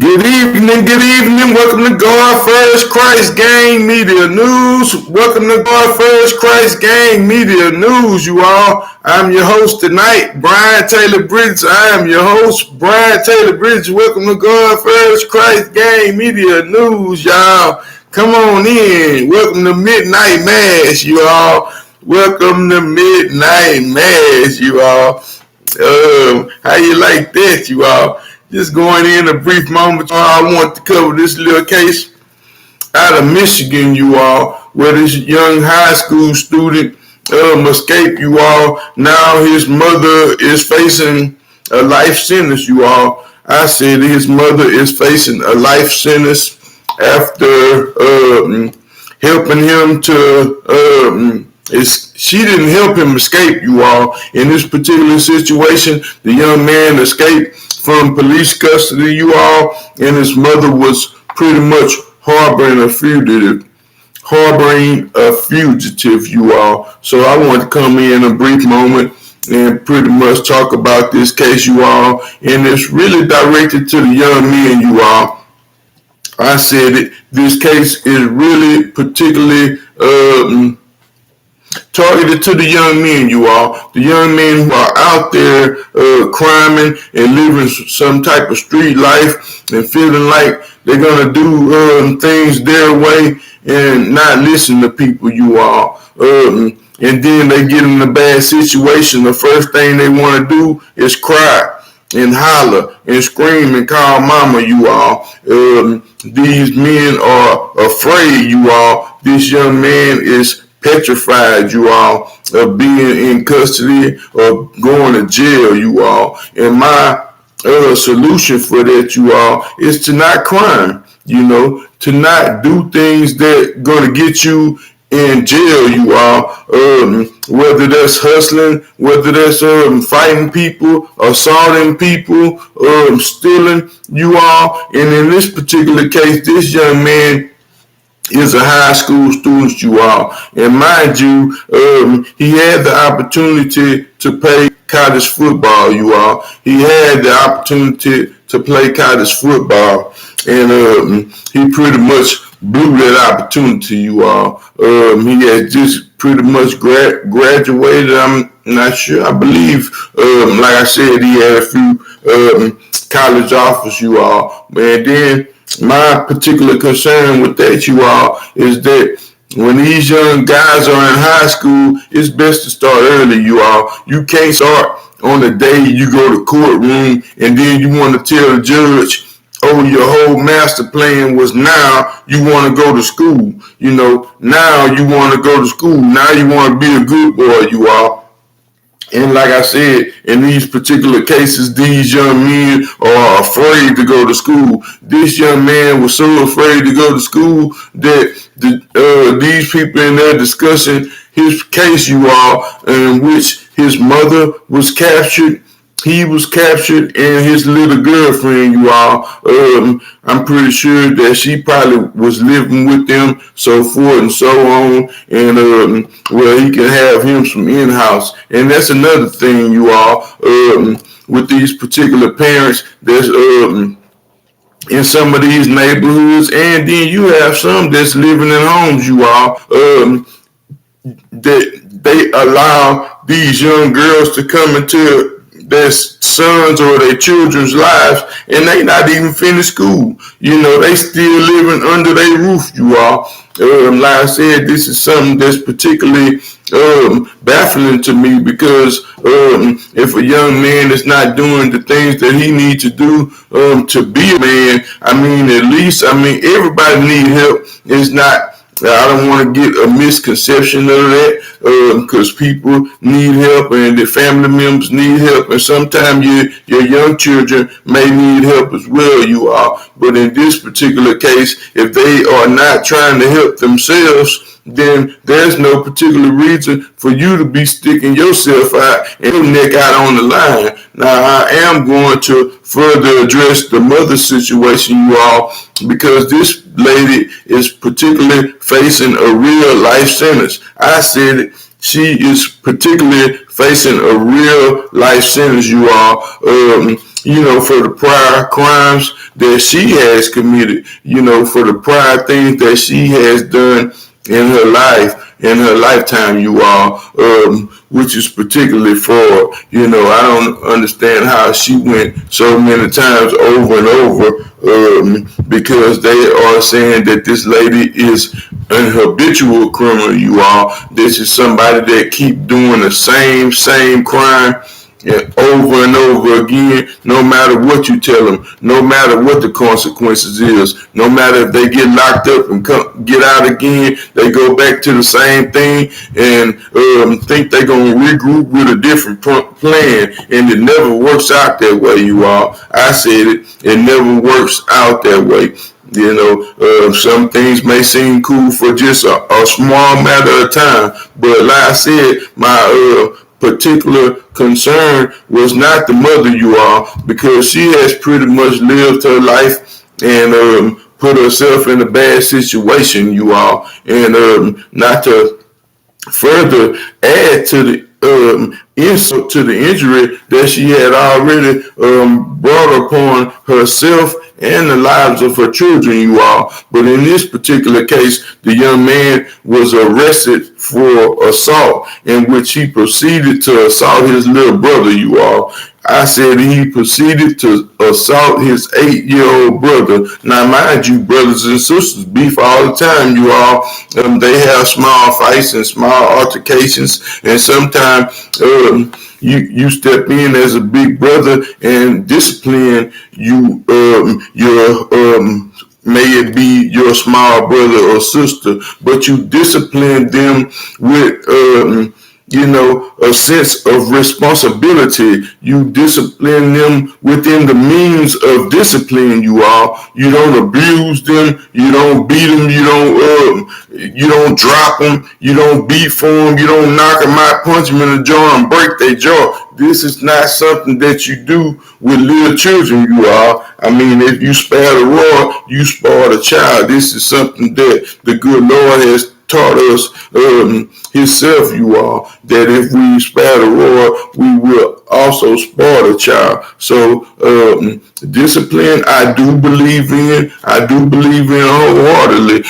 Good evening. Welcome to God First Christ Gang Media News. Welcome to God First Christ Gang Media News, you all. I'm your host tonight, Brian Taylor Bridges. I am your host, Brian Taylor Bridges. Welcome to God First Christ Gang Media News, y'all. Come on in. Welcome to Midnight Mass, you all. Welcome to Midnight Mass, you all. How you like that, you all? Just going in a brief moment, I want to cover this little case out of Michigan, you all, where this young high school student escaped, you all. Now his mother is facing a life sentence, you all. I said his mother is facing a life sentence after helping him to she didn't help him escape, you all. In this particular situation, the young man escaped from police custody, you all, and his mother was pretty much harboring a fugitive, you all. So I want to come in a brief moment and pretty much talk about this case, you all, and it's really directed to the young men, you all. I said it, this case is really particularly targeted to the young men, you all. The young men who are out there criming and living some type of street life and feeling like they're going to do things their way and not listen to people, you all. And then they get in a bad situation. The first thing they want to do is cry and holler and scream and call mama, you all. These men are afraid, you all. This young man is petrified, you all, of being in custody or going to jail, you all. And my solution for that, you all, is to not crime, you know, to not do things that going to get you in jail, you all, whether that's hustling, whether that's fighting people, assaulting people, stealing, you all. And in this particular case, this young man is a high school student, you all. And mind you, he had the opportunity to play college football, you all. He had the opportunity to play college football. And he pretty much blew that opportunity, you all. He had just pretty much graduated. I'm not sure. I believe, like I said, he had a few college offers, you all. And then my particular concern with that, you all, is that when these young guys are in high school, it's best to start early, you all. You can't start on the day you go to courtroom and then you want to tell the judge, oh, your whole master plan was now you want to go to school. You know, now you want to go to school. Now you want to be a good boy, you all. And like I said, in these particular cases, these young men are afraid to go to school. This young man was so afraid to go to school that these people in there discussing his case, you all, in which his mother was captured. He was captured and his little girlfriend, you all. I'm pretty sure that she probably was living with them, so forth and so on. And well, he can have him some in-house. And that's another thing, you all, with these particular parents that's in some of these neighborhoods. And then you have some that's living in homes, you all, that they allow these young girls to come into their sons or their children's lives, and they not even finished school. You know, they still living under their roof, you all. Like I said, this is something that's particularly baffling to me because if a young man is not doing the things that he needs to do to be a man, I mean, at least, everybody needs help. It's not, I don't want to get a misconception of that because people need help and their family members need help, and sometimes your young children may need help as well, you are. But in this particular case, if they are not trying to help themselves, then there's no particular reason for you to be sticking yourself out and your neck out on the line. Now, I am going to further address the mother situation, you all, because this lady is particularly facing a real life sentence. I said it. She is particularly facing a real life sentence, you all. You know, for the prior crimes that she has committed, for the prior things that she has done in her life, in her lifetime, you all, which is particularly for, I don't understand how she went so many times over and over, because they are saying that this lady is an habitual criminal, you all. This is somebody that keep doing the same crime over and over again, no matter what you tell them, no matter what the consequences is, no matter if they get locked up and get out again, they go back to the same thing and think they're going to regroup with a different plan, and it never works out that way, you all. I said it never works out that way. Some things may seem cool for just a small matter of time, but like I said, my particular concern was not the mother, you all, because she has pretty much lived her life and put herself in a bad situation, you all, and not to further add to the insult to the injury that she had already brought upon herself and the lives of her children, you all. But in this particular case, the young man was arrested for assault, in which he proceeded to assault his little brother, you all. I said he proceeded to assault his 8-year-old brother. Now, mind you, brothers and sisters beef all the time, you all. They have small fights and small altercations, and sometimes you step in as a big brother and discipline your may it be your small brother or sister, but you discipline them with a sense of responsibility. You discipline them within the means of discipline, you all. You don't abuse them. You don't beat them. You don't drop them. You don't beat for them. You don't knock them out, punch them in the jaw and break their jaw. This is not something that you do with little children, you all. I mean, if you spare the rod, you spare the child. This is something that the good Lord has taught us himself, you all, that if we spare the rod, we will also spare the child. So discipline, I do believe in wholeheartedly.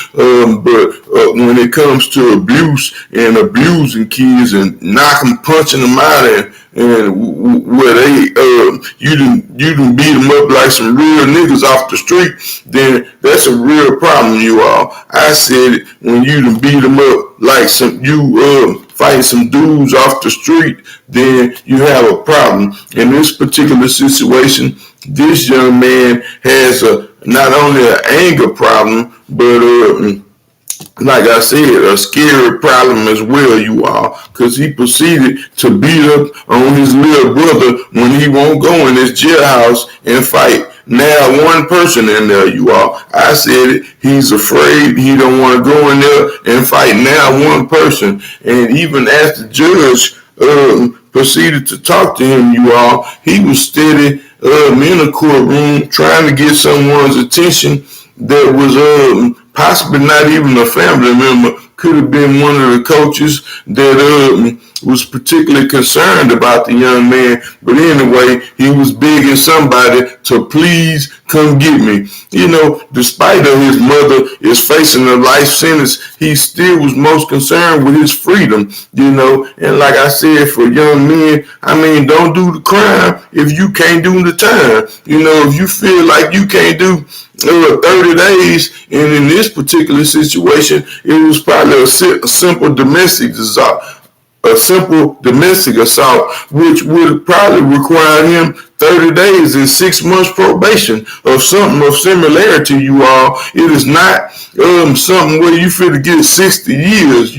But when it comes to abuse and abusing kids and knocking, punching them out and where they you done beat them up like some real niggas off the street, then that's a real problem, you all. I said it, when you done beat them up like fighting some dudes off the street, then you have a problem. In this particular situation, this young man has not only an anger problem, but like I said, a scary problem as well, you all, because he proceeded to beat up on his little brother when he won't go in his jailhouse and fight. Now one person in there, you all. I said it, he's afraid, he don't want to go in there and fight. Now one person. And even as the judge proceeded to talk to him, you all, he was steady in a courtroom trying to get someone's attention that was possibly not even a family member, could have been one of the coaches that was particularly concerned about the young man. But anyway, he was begging somebody to please come get me. Despite of his mother is facing a life sentence, he still was most concerned with his freedom, And like I said, for young men, I mean, don't do the crime if you can't do the time. If you feel like you can't do 30 days, and in this particular situation, it was probably a simple domestic assault. Which would probably require him 30 days and 6 months probation of something of similarity, you all. It is not something where you fit to get 60 years,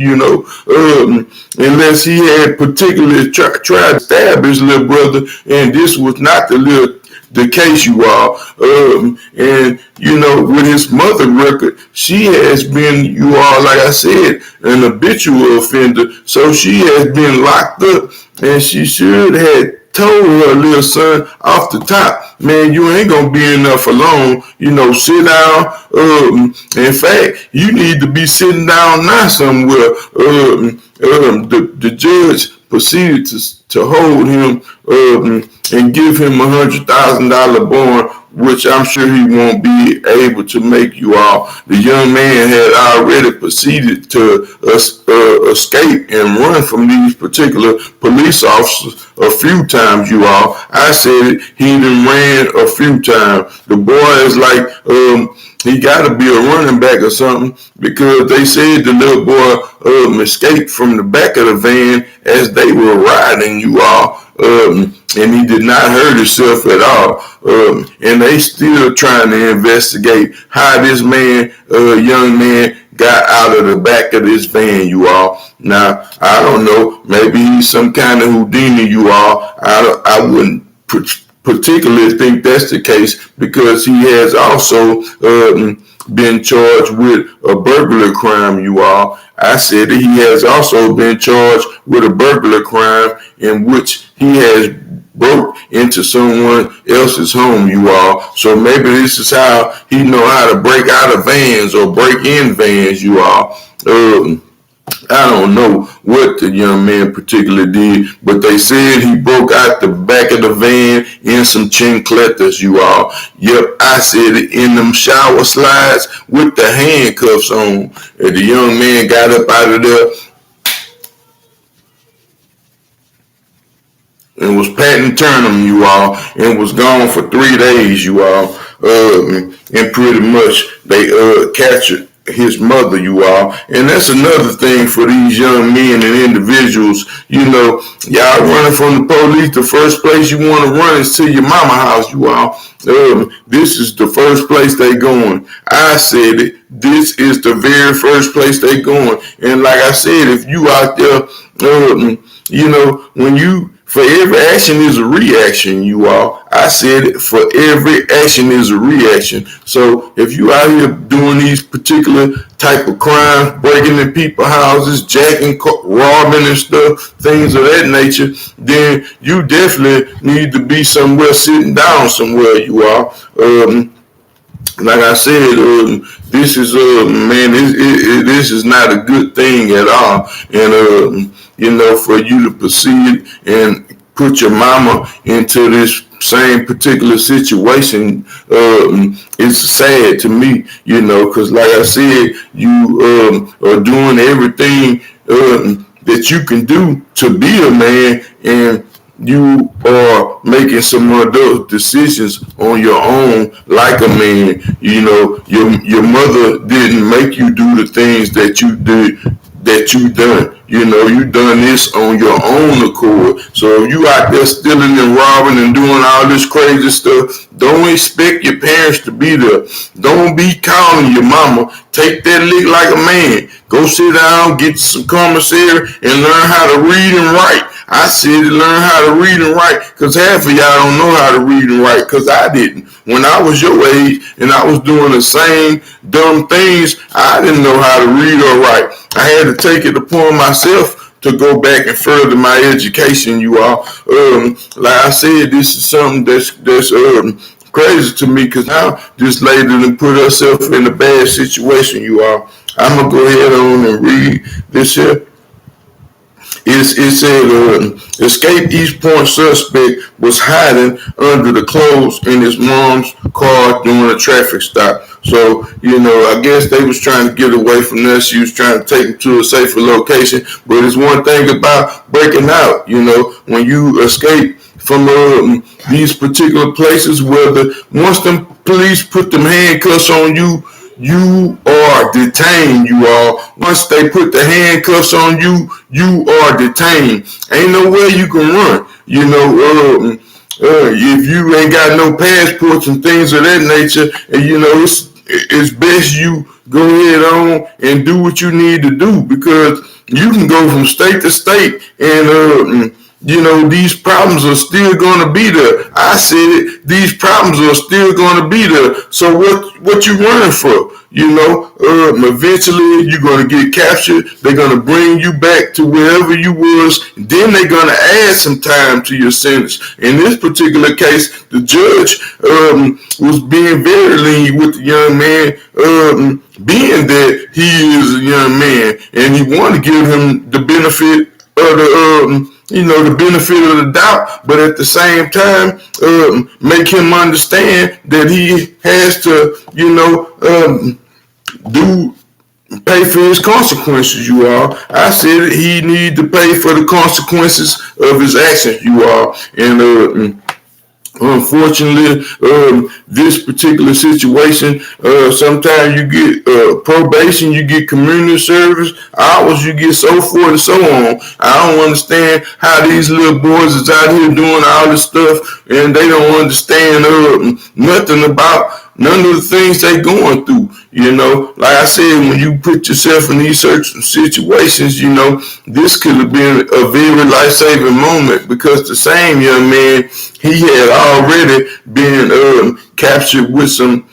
unless he had particularly tried to stab his little brother, and this was not the case, you all. And with his mother record, she has been, you all, like I said, an habitual offender. So she has been locked up, and she should have told her little son off the top, man, you ain't gonna be in there for long. Sit down. In fact, you need to be sitting down now somewhere. The judge proceeded to hold him and give him $100,000 bond, which I'm sure he won't be able to make, you all. The young man had already proceeded to escape and run from these particular police officers a few times, you all. I said it, he done ran a few times. The boy is like, he got to be a running back or something, because they said the little boy escaped from the back of the van as they were riding, you all. And he did not hurt himself at all. And they still trying to investigate how this man, young man, got out of the back of this van, you all. Now, I don't know. Maybe he's some kind of Houdini, you all. I wouldn't particularly think that's the case, because he has also been charged with a burglary crime, you all. I said that he has also been charged with a burglary crime in which he has broke into someone else's home, you all. So maybe this is how he know how to break out of vans or break in vans, you all. I don't know what the young man particularly did, but they said he broke out the back of the van in some chancletas, you all. Yep, I said it, in them shower slides with the handcuffs on. And the young man got up out of there and was patting Turnham, you all, and was gone for 3 days, you all. And pretty much they captured his mother, you all. And that's another thing for these young men and individuals. You know, y'all running from the police, the first place you want to run is to your mama house, you all. This is the first place they going. I said it. This is the very first place they going. And like I said, if you out there, you know, when you, for every action is a reaction, you all. I said it, for every action is a reaction. So if you out here doing these particular type of crimes, breaking in people's houses, jacking, robbing and stuff, things of that nature, then you definitely need to be somewhere, sitting down somewhere, you all. Like I said, this is man, this is not a good thing at all. And you know, for you to proceed and put your mama into this same particular situation, it's sad to me, you know, because like I said, you are doing everything that you can do to be a man, and you are making some of those decisions on your own like a man. You know, your mother didn't make you do the things that you did, that you done. You know, you done this on your own accord. So if you out there stealing and robbing and doing all this crazy stuff, don't expect your parents to be there. Don't be calling your mama. Take that lick like a man. Go sit down, get some commissary, and learn how to read and write. I said learn how to read and write, because half of y'all don't know how to read and write, because I didn't. When I was your age and I was doing the same dumb things, I didn't know how to read or write. I had to take it upon myself to go back and further my education, you all. Like I said, this is something that's crazy to me, because now this lady done put herself in a bad situation, you all. I'm going to go ahead on and read this here. It said, escaped East Point suspect was hiding under the clothes in his mom's car during a traffic stop. So, you know, I guess they was trying to get away from this. She was trying to take him to a safer location. But it's one thing about breaking out, you know, when you escape from these particular places where once them police put them handcuffs on you, you are detained, you all. Once they put the handcuffs on you, you are detained. Ain't no way you can run. You know, if you ain't got no passports and things of that nature, and you know, it's best you go ahead on and do what you need to do, because you can go from state to state, and you know, these problems are still going to be there. I said it, these problems are still going to be there. So what you running for? You know, eventually you're going to get captured. They're going to bring you back to wherever you was. Then they're going to add some time to your sentence. In this particular case, the judge was being very lenient with the young man, being that he is a young man, and he wanted to give him the benefit of the benefit of the doubt, but at the same time, make him understand that he has to, do pay for his consequences, you all. I said he need to pay for the consequences of his actions, you all. And unfortunately, this particular situation, sometimes you get probation, you get community service hours, you get so forth and so on. I don't understand how these little boys is out here doing all this stuff and they don't understand nothing about none of the things they going through. Like I said, when you put yourself in these certain situations, this could have been a very life-saving moment, because the same young man, he had already been captured with some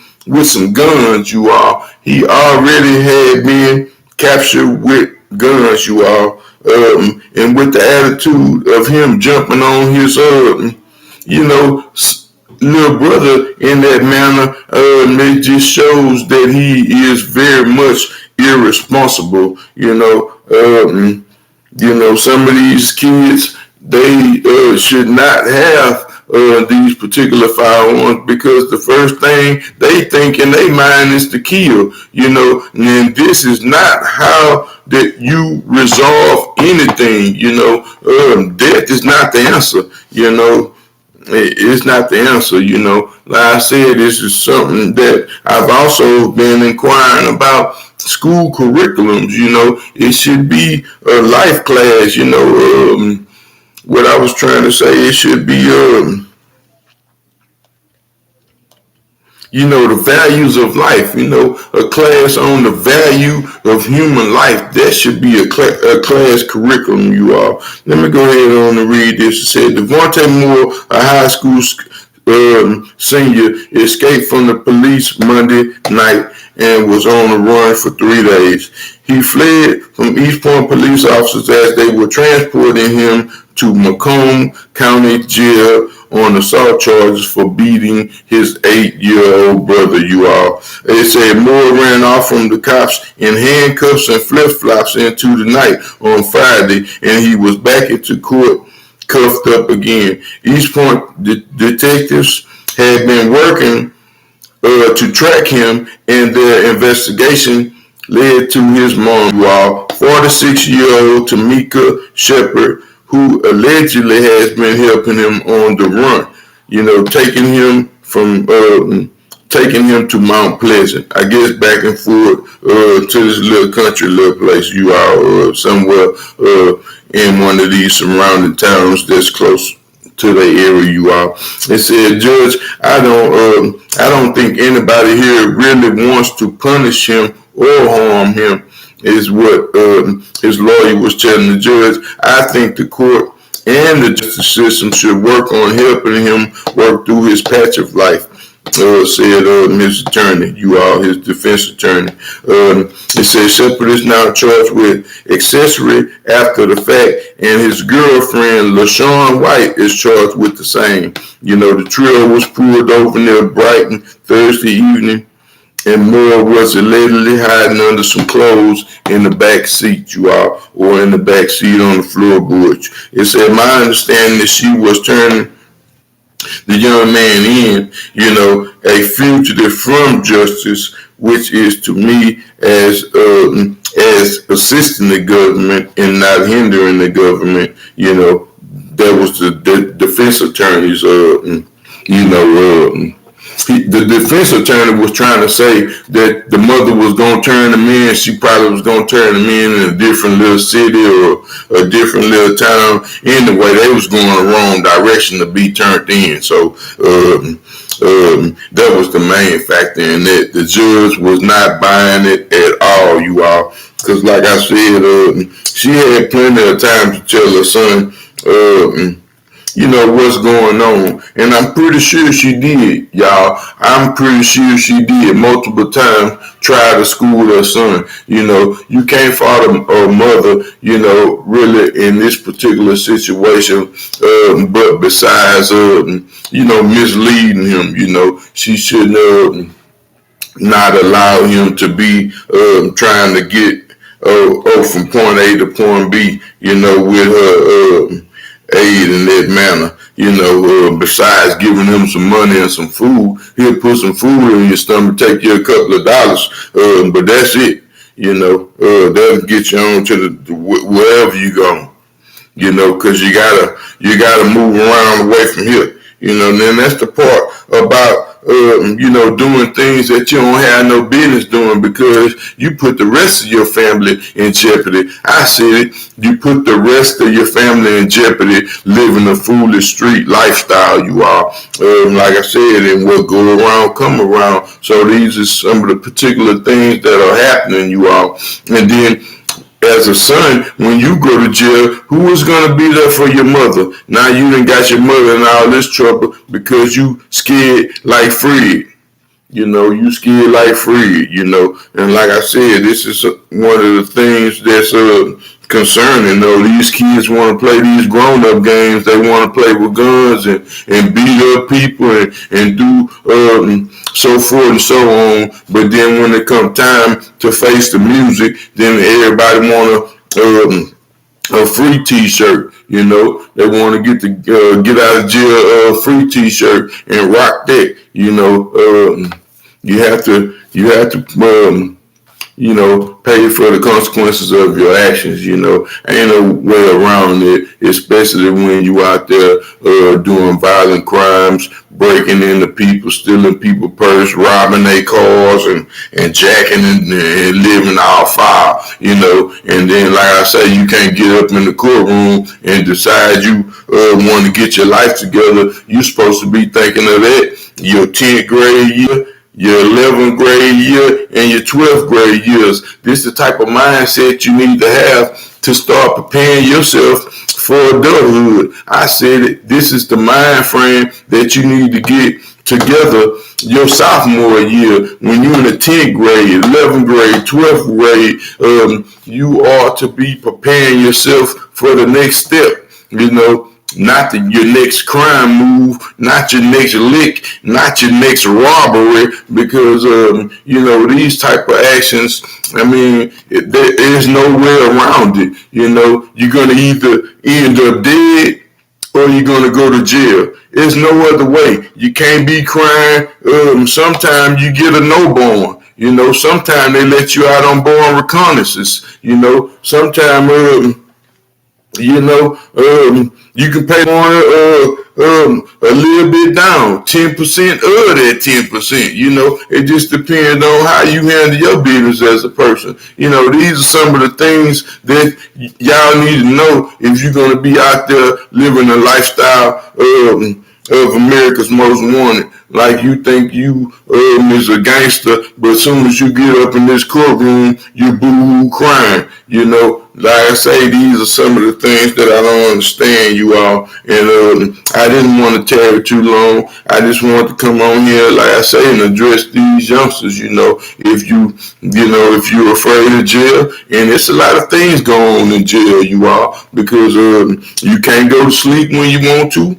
guns, you all. He already had been captured with guns, you all. And with the attitude of him jumping on his, little brother in that manner, it just shows that he is very much irresponsible. Some of these kids, they should not have these particular firearms, because the first thing they think in their mind is to kill. And this is not how that you resolve anything. Death is not the answer. It's not the answer, Like I said, this is something that I've also been inquiring about. School curriculums, it should be a life class, what I was trying to say, it should be, the values of life, a class on the value of human life. That should be a class curriculum, you all. Let me go ahead on and read this. It said, Devontae Moore, a high school senior, escaped from the police Monday night and was on the run for 3 days. He fled from East Point police officers as they were transporting him to Macomb County Jail on assault charges for beating his 8-year-old brother, you all. They said Moore ran off from the cops in handcuffs and flip-flops into the night on Friday, and he was back into court cuffed up again. East Point detectives had been working to track him, and their investigation led to his mom, you all, 46-year-old Tamika Shepard, who allegedly has been helping him on the run, taking him to Mount Pleasant, I guess back and forth to this little country little place, you all, somewhere in one of these surrounding towns that's close to the area, you all. They said, Judge, I don't think anybody here really wants to punish him or harm him, is what his lawyer was telling the judge. I think the court and the justice system should work on helping him work through his patch of life, said his attorney, you all, his defense attorney. It said Shepard is now charged with accessory after the fact, and his girlfriend, LaShawn White, is charged with the same. The trio was pulled over near Brighton Thursday evening, and Moore was allegedly hiding under some clothes in the back seat, you all, or in the back seat on the floorboards. It said, my understanding is she was turning the young man in, a fugitive from justice, which is to me as assisting the government and not hindering the government. That was the defense attorney's, the defense attorney was trying to say that the mother was going to turn him in. She probably was going to turn him in a different little city or a different little town. Anyway, they was going the wrong direction to be turned in. So that was the main factor in that. The judge was not buying it at all, you all. Because like I said, she had plenty of time to tell her son, what's going on. And I'm pretty sure she did, y'all. I'm pretty sure she did multiple times try to school her son. You can't fault a mother, really in this particular situation, but besides, misleading him, she shouldn't not allow him to be trying to get from point A to point B, with her aid in that manner. Besides giving him some money and some food, he'll put some food in your stomach, take you a couple of dollars, but that's it. That'll get you on to wherever you go. Because you gotta move around away from here. And then that's the part about doing things that you don't have no business doing, because you put the rest of your family in jeopardy. I said it. You put the rest of your family in jeopardy living a foolish street lifestyle, you are. Like I said, and what go around, come around. So these are some of the particular things that are happening, you are. And then, as a son, when you go to jail, who is going to be there for your mother? Now you done got your mother in all this trouble because you scared like Fred. You scared like Fred, And like I said, this is one of the things that's concerning. These kids want to play these grown-up games. They want to play with guns and beat up people and do so forth and so on. But then when it comes time to face the music, then everybody want a free T-shirt. They want to get out of jail free T-shirt and rock that. You have to pay for the consequences of your actions. Ain't no way around it, especially when you out there doing violent crimes, breaking into people, stealing people's purse, robbing their cars, and jacking and living all foul. And then, like I say, you can't get up in the courtroom and decide you want to get your life together. You're supposed to be thinking of that your 10th grade year, your 11th grade year, and your 12th grade years. This is the type of mindset you need to have to start preparing yourself for adulthood. I said it. This is the mind frame that you need to get together your sophomore year. When you're in the 10th grade, 11th grade, 12th grade, you are to be preparing yourself for the next step. Not your next crime move, not your next lick, not your next robbery, because, these type of actions, there's no way around it. You're going to either end up dead or you're going to go to jail. There's no other way. You can't be crying. Sometimes you get a no bond. Sometimes they let you out on bond reconnaissance. Sometimes, you can pay on a little bit down, 10% of that 10%. It just depends on how you handle your business as a person. These are some of the things that y'all need to know if you're going to be out there living a lifestyle of America's Most Wanted. Like you think you is a gangster, but as soon as you get up in this courtroom, you boo-hoo crying. Like I say, these are some of the things that I don't understand, you all. And I didn't want to tarry too long. I just wanted to come on here, like I say, and address these youngsters. If you're afraid of jail, and it's a lot of things going on in jail, you all, because you can't go to sleep when you want to.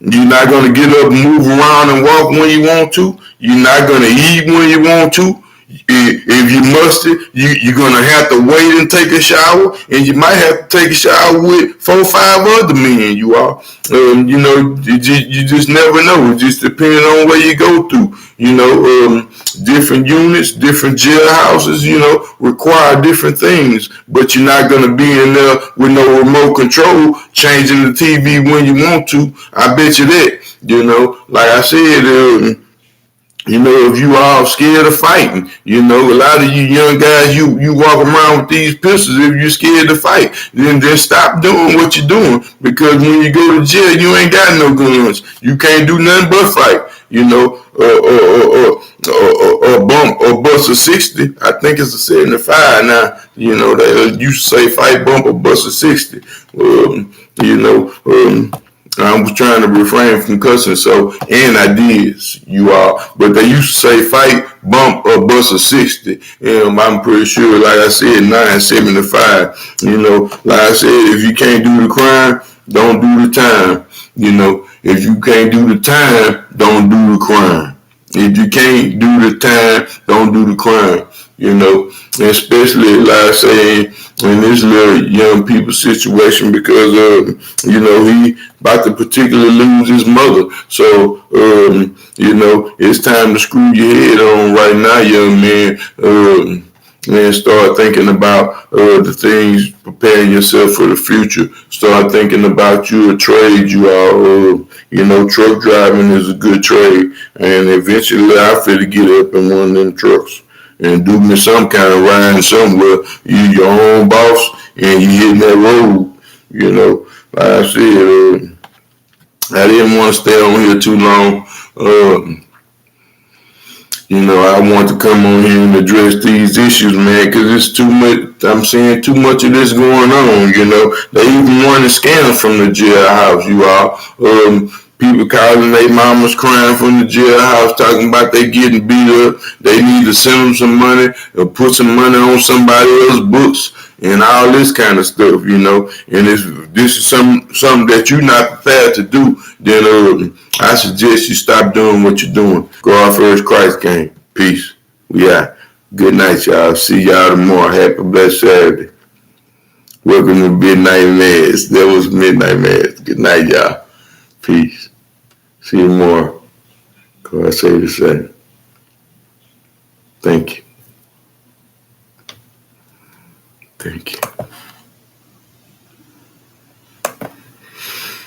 You're not going to get up and move around and walk when you want to. You're not going to eat when you want to. If you must, you're going to have to wait and take a shower, and you might have to take a shower with 4 or 5 other men, you are. You just never know. It just depends on where you go to. Different units, different jailhouses, require different things, but you're not going to be in there with no remote control, changing the TV when you want to. I bet you that, like I said, if you all scared of fighting, a lot of you young guys, you walk around with these pistols. If you're scared to fight, then just stop doing what you're doing, because when you go to jail, you ain't got no guns. You can't do nothing but fight, or bump or bust a 60. I think it's a 75 now. They used to say fight, bump, or bust a 60. I was trying to refrain from cussing, and I did, you all. But they used to say fight, bump, or bust a 60. I'm pretty sure, like I said, 975. Like I said, if you can't do the crime, don't do the time. If you can't do the time, don't do the crime. If you can't do the time, don't do the crime. You know, and especially like I say in this little young people situation because you know he about to particularly lose his mother. So you know it's time to screw your head on right now, young man. And start thinking about the things, preparing yourself for the future. Start thinking about your trade you are. You know, truck driving is a good trade, and eventually I feel to get up in one of them trucks and do me some kind of ride somewhere. You your own boss and you hitting that road. You know, like I said, I didn't want to stay on here too long. You know, I want to come on here and address these issues, man, because it's too much. I'm seeing too much of this going on. You know, they even want to scam from the jailhouse. You all, people calling their mamas crying from the jailhouse, talking about they getting beat up. They need to send them some money or put some money on somebody else's books and all this kind of stuff. You know, and this is something that you're not prepared to do. Then I suggest you stop doing what you're doing. Go out first Christ game. Peace. We out. Good night, y'all. See y'all tomorrow. Happy blessed Saturday. Welcome to Midnight Mass. That was Midnight Mass. Good night, y'all. Peace. See you tomorrow. God say the same. Thank you. Thank you.